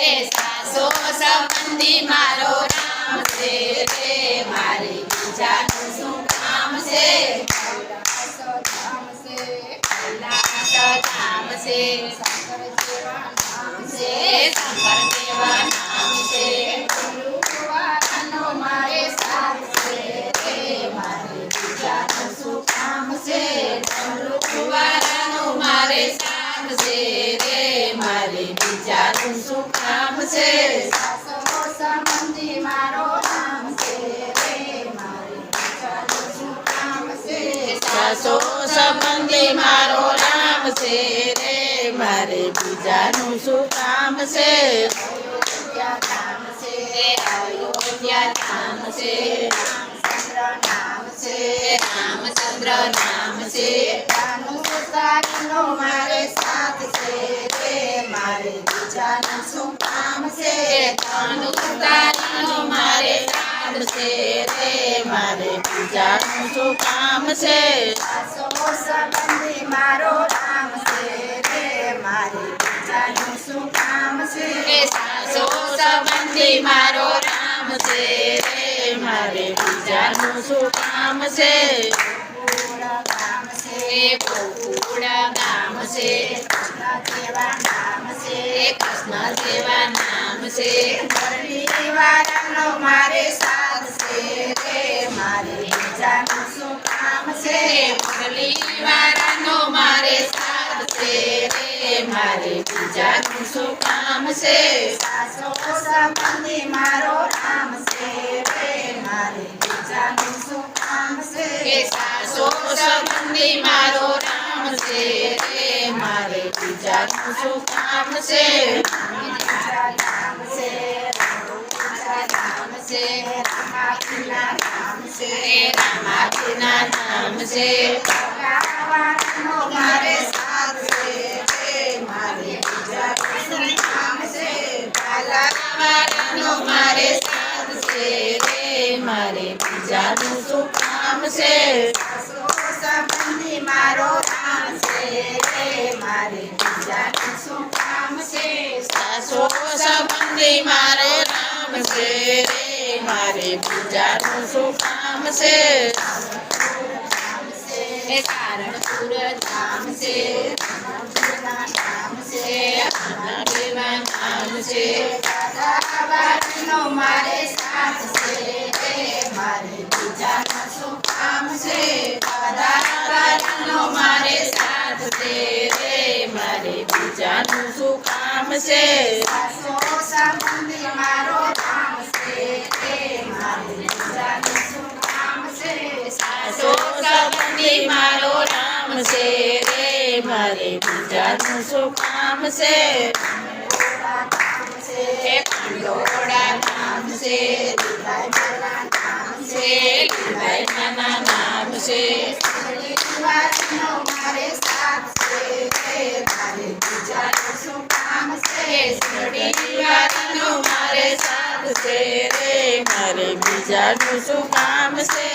એ સાસો સંબંધી મારો રામ છે રે મારે બીજાનું શું કામ છે ધામ છે શંકર જેવા નામ છે મારે સાથ છે રે મારે બીજાનું શું કામ છે કુંવારાનો મારે સાથ છે રે મારે બીજાનું શું કામ છે સાસો સંબંધી મારો રામ છે રે મારે બીજાનું શું કામ છે સાસો સંબંધી મારો રામ છે રે મારે બીજાનું શું કામ છે અયોધ્યા ધામ છે રામચંદ્ર નામ છે ધાનુષારીનો મારે સાથ છે રે મારે બીજાનું શું કામ છે ધાનુષારીનો મારે સાથ છે રે મારે બીજાનું શું કામ છે સાસો સંબંધી મારો રામ છે રે મારે બીજાનું શું કામ છે સાસો સંબંધી મારો રામ છે રે મારે બીજાનું શું કામ છે ગોકુળ ગામ છે કૃષ્ણ જેવા નામ છે પરિવારનો મારે સાથ છે રે મારે બીજાનું શું કામ છે પરિવારનો મારે સાથ છે રે મારે બીજાનું શું કામ છે સાસો સંબંધી મારો રામ છે રે મારે બીજાનું શું કામ છે સાસો સંબંધી મારો રામ છે રે મારે બીજાનું શું કામ છે રામાજીના નામ છે મારે સાથ છે રે મારે બીજાનું શું કામ છે મારે સાથ છે રે મારે બીજાનું શું કામ છે સંબંધી મારો રામ છે રે મારે બીજાનું શું કામ છે સાસો સંબંધી મારો રામ છે રે મારે બીજાનું શું કામ છે કારણપુર ધામ છે દેવા નામ છે દાદાબાઈનો મારે સાથ છે રે મારે બીજાનું શું કામ છે દાદાબાઈનો મારે સાથ છે રે મારે બીજાનું શું કામ છે સાસો સંબંધી મારો રામ છે રે મારે બીજાનું શું કામ છે સાસો સંબંધી મારો રામ છે રે મારે બીજાનું શું કામ છે કંડોળા નામ છે લીલાઈના નામ છે મારે સાથ છે રે મારે બીજાનું શું કામ છે મારે સાથ છે રે મારે બીજાનું શું કામ છે